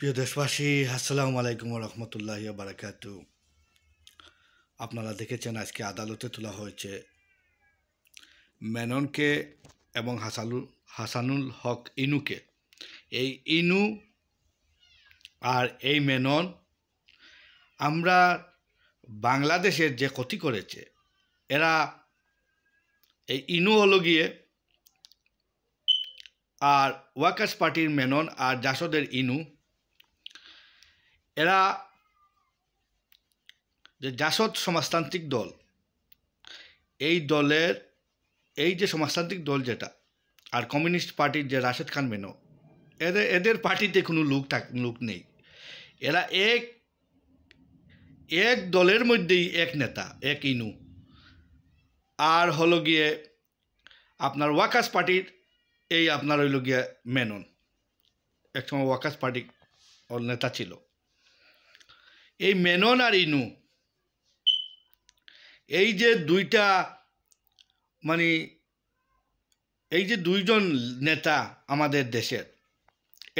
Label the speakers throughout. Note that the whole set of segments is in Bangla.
Speaker 1: প্রিয় দেশবাসী, আসসালামু আলাইকুম রহমতুল্লাহি বারাকাতু। আপনারা দেখেছেন আজকে আদালতে তোলা হয়েছে মেননকে এবং হাসানুল হক ইনুকে। এই ইনু আর এই মেনন আমরা বাংলাদেশের যে ক্ষতি করেছে, এরা এই ইনু হলো গিয়ে আর ওয়ার্কার্স পার্টির মেনন আর জাসদের ইনু, এরা যে জাসদ সমাজতান্ত্রিক দল, এই দলের এই যে সমাজতান্ত্রিক দল যেটা, আর কমিউনিস্ট পার্টির যে রাশেদ খান মেনো, এদের পার্টিতে কোনো লোক নেই। এরা এক দলের মধ্যেই এক নেতা, এক ইনু। আর হলো গিয়ে আপনার ওয়ার্কার্স পার্টির এই আপনার হইল গিয়ে মেনন, একসময় ওয়ার্কার্স পার্টি ওর নেতা ছিল। এই মেনন আর ইনু, এই যে দুইটা মানে এই যে দুইজন নেতা আমাদের দেশের,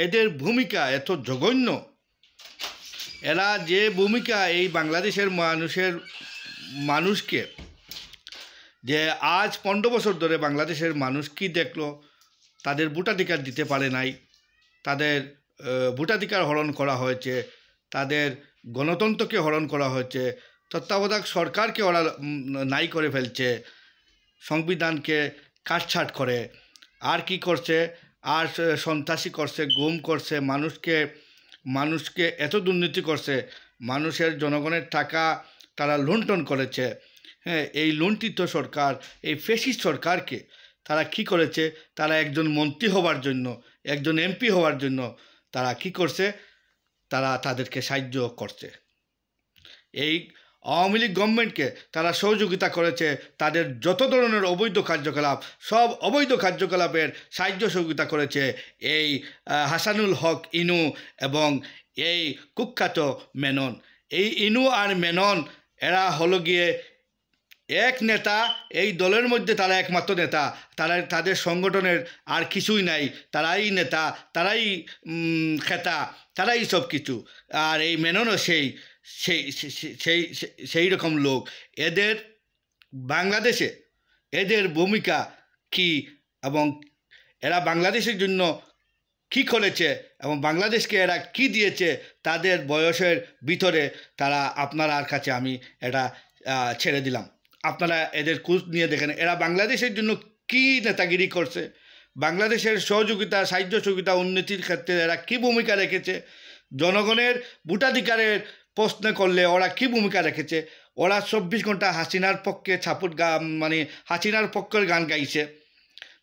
Speaker 1: এদের ভূমিকা এত জঘন্য। এরা যে ভূমিকা এই বাংলাদেশের মানুষকে, যে আজ 15 বছর ধরে বাংলাদেশের মানুষ কি দেখলো, তাদের ভোটাধিকার দিতে পারে নাই, তাদের ভোটাধিকার হরণ করা হয়েছে, তাদের গণতন্ত্রকে হরণ করা হয়েছে, তত্ত্বাবধায়ক সরকারকে ওরা নাই করে ফেলছে, সংবিধানকে কাটছাট করে, আর কি করছে, আর সন্ত্রাসী করছে, গুম করছে, মানুষকে এত দুর্নীতি করছে, মানুষের জনগণের টাকা তারা লুণ্ঠন করেছে। হ্যাঁ, এই লুণ্ঠিত সরকার, এই ফ্যাসিস্ট সরকারকে তারা কি করেছে, তারা একজন মন্ত্রী হওয়ার জন্য, একজন এমপি হওয়ার জন্য তারা কি করছে, তারা তাদেরকে সাহায্য করছে। এই আওয়ামী লীগ গভর্নমেন্টকে তারা সহযোগিতা করেছে, তাদের যত ধরনের অবৈধ কার্যকলাপ, সব অবৈধ কার্যকলাপের সাহায্য সহযোগিতা করেছে এই হাসানুল হক ইনু এবং এই কুখ্যাত মেনন। এই ইনু আর মেনন এরা হলো গিয়ে এক নেতা, এই দলের মধ্যে তারা একমাত্র নেতা, তাদের সংগঠনের আর কিছুই নাই, তারাই নেতা, তারাই খেতা, তারাই সব কিছু। আর এই মেননও সেই সেই সেই সেই রকম লোক। এদের বাংলাদেশে এদের ভূমিকা কি, এবং এরা বাংলাদেশের জন্য কি করেছে এবং বাংলাদেশকে এরা কি দিয়েছে, তাদের বয়সের ভিতরে তারা আপনার কাছে আমি এটা ছেড়ে দিলাম। আপনারা এদের খোঁজ নিয়ে দেখেন, এরা বাংলাদেশের জন্য কি নেতাগিরি করছে, বাংলাদেশের সহযোগিতা, সাহায্য সহযোগিতা, উন্নতির ক্ষেত্রে এরা কি ভূমিকা রেখেছে, জনগণের ভোটাধিকারের প্রশ্ন করলে ওরা কি ভূমিকা রেখেছে। ওরা 24 ঘন্টা হাসিনার পক্ষে হাসিনার পক্ষের গান গাইছে,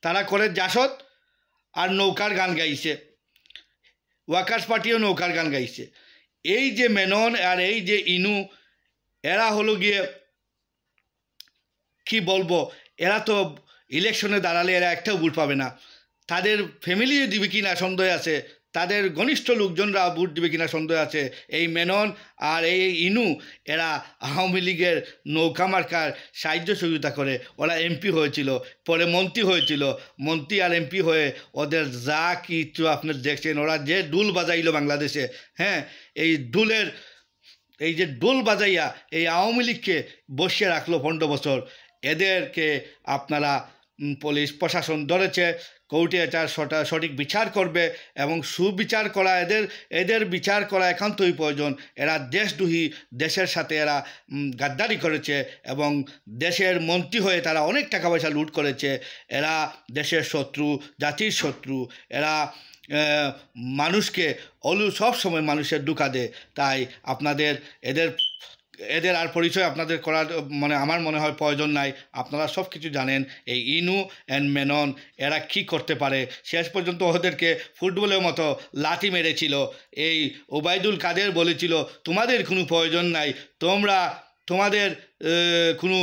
Speaker 1: তারা করে জাসদ আর নৌকার গান গাইছে, ওয়ার্কার্স পার্টিও নৌকার গান গাইছে। এই যে মেনন আর এই যে ইনু, এরা হলো গিয়ে কি বলবো, এরা তো ইলেকশনে দাঁড়ালে এরা একটাও ভোট পাবে না। তাদের ফ্যামিলি দিবে কিনা সন্দেহ আছে, তাদের ঘনিষ্ঠ লোকজনরা ভোট দিবে কিনা সন্দেহ আছে। এই মেনন আর এই ইনু এরা আওয়ামী লীগের নৌকা মার্কার সাহায্য সহযোগিতা করে। ওরা এমপি হয়েছিল, পরে মন্ত্রী হয়েছিল, মন্ত্রী আর এমপি হয়ে ওদের যা কিছু আপনি দেখছেন, ওরা যে ডুল বাজাইলো বাংলাদেশে, হ্যাঁ, এই যে ডোল বাজাইয়া এই আওয়ামী লীগকে বসিয়ে রাখলো 15 বছর, এদেরকে আপনারা পুলিশ প্রশাসন ধরেছে, কোর্টে এটার সঠিক বিচার করবে এবং সুবিচার করা, এদের বিচার করা একান্তই প্রয়োজন। এরা দেশদ্রোহী, দেশের সাথে এরা গাদ্দারি করেছে এবং দেশের মন্ত্রী হয়ে তারা অনেক টাকা পয়সা লুট করেছে। এরা দেশের শত্রু, জাতির শত্রু। এরা মানুষকে সব সময় মানুষের ধোঁকা দেয়। তাই আপনাদের এদের আর পরিচয় আপনাদের করার আমার মনে হয় প্রয়োজন নাই। আপনারা সব কিছু জানেন। এই ইনু অ্যান্ড মেনন এরা কি করতে পারে। শেষ পর্যন্ত ওদেরকে ফুটবলের মতো লাথি মেরেছিল। এই ওবায়দুল কাদের বলেছিল, তোমাদের কোনো প্রয়োজন নাই, তোমাদের কোনো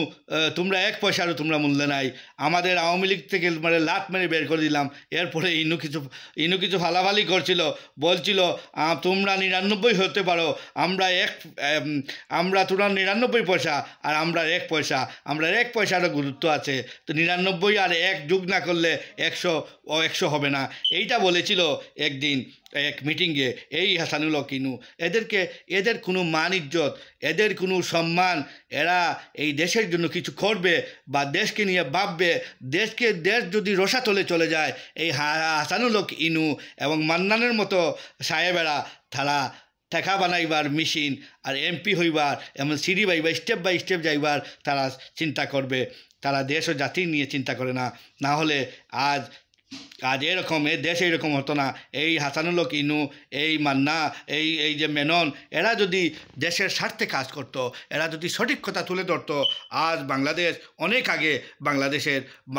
Speaker 1: তোমরা এক পয়সারও তোমরা মূল্য নাই। আমাদের আওয়ামী লীগ থেকে মানে লাত মেরে বের করে দিলাম। এরপরে ইনু কিছু ফালাফালি করছিল, বলছিল তোমরা 99 হতে পারো, আমরা তোমরা 99 পয়সা আর আমরা 1 পয়সা, আমরা 1 পয়সারও গুরুত্ব আছে। তো 99 আর 1 যোগ না করলে 100 হবে না, এইটা বলেছিল একদিন এক মিটিংয়ে এই হাসানুল হক ইনু। এদের কোনো মান ইজ্জত, এদের কোনো সম্মান, এরা এই দেশের জন্য কিছু করবে বা দেশকে নিয়ে ভাববে, দেশ যদি রসাতলে চলে যায়, এই হাসানুল হক ইনু এবং মান্নানের মতো সাহেবেরা তারা টাকা বানাইবার মেশিন আর এমপি হইবার এমন সিঁড়ি বাই স্টেপ যাইবার তারা চিন্তা করবে। তারা দেশ ও জাতি নিয়ে চিন্তা করে না। না হলে আজ এরকম দেশ এইরকম হতো না। এই হাসানুল হক ইনু, এই মান্না, এই যে মেনন, এরা যদি দেশের স্বার্থে কাজ করতো, এরা যদি সঠিক কথা তুলে ধরতো, আজ বাংলাদেশ অনেক আগে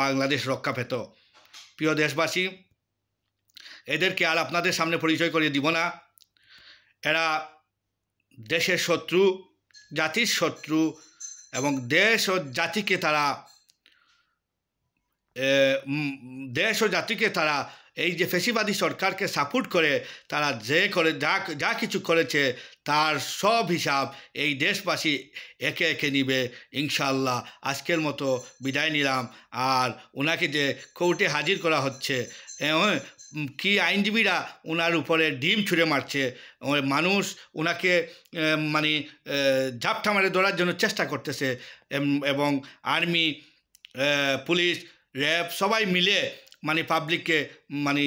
Speaker 1: বাংলাদেশ রক্ষা পেত। প্রিয় দেশবাসী, এদেরকে আর আপনাদের সামনে পরিচয় করিয়ে দিব না। এরা দেশের শত্রু, জাতির শত্রু, এবং দেশ ও জাতিকে তারা এই যে ফ্যাসিবাদী সরকারকে সাপোর্ট করে তারা যা কিছু করেছে তার সব হিসাব এই দেশবাসী একে একে নিবে ইনশাআল্লাহ। আজকের মতো বিদায় নিলাম। আর ওনাকে যে কোর্টে হাজির করা হচ্ছে, কি আইনজীবীরা ওনার উপরে ডিম ছুঁড়ে মারছে, মানুষ ওনাকে মানে ঝাপটা মারে ধরার জন্য চেষ্টা করতেছে, এবং আর্মি, পুলিশ, র্যাব সবাই মিলে মানে পাবলিককে মানে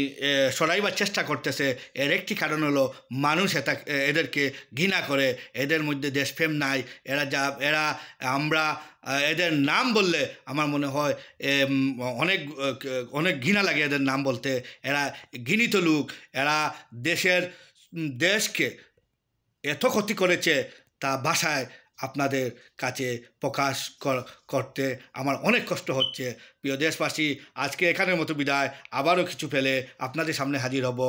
Speaker 1: সরাইবার চেষ্টা করতেছে। এর একটি কারণ হলো মানুষ এদেরকে ঘৃণা করে, এদের মধ্যে দেশপ্রেম নাই। আমরা এদের নাম বললে আমার মনে হয় অনেক ঘৃণা লাগে এদের নাম বলতে। এরা ঘৃণিত লোক। এরা দেশকে এত ক্ষতি করেছে তা ভাষায় আপনাদের কাছে প্রকাশ করতে আমার অনেক কষ্ট হচ্ছে। প্রিয় দেশবাসী, আজকে এখানের মতো বিদায়। আবারও কিছু পেলে আপনাদের সামনে হাজির হব।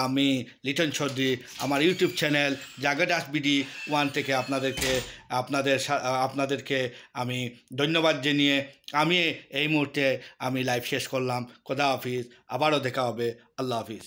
Speaker 1: আমি লিটন চৌধুরী, আমার ইউটিউব চ্যানেল জাগাদাস বিডি 1 থেকে আপনাদেরকে আমি ধন্যবাদ জানিয়ে আমি এই মুহূর্তে লাইভ শেষ করলাম। খোদা হাফিজ। আবারও দেখা হবে। আল্লাহ হাফিজ।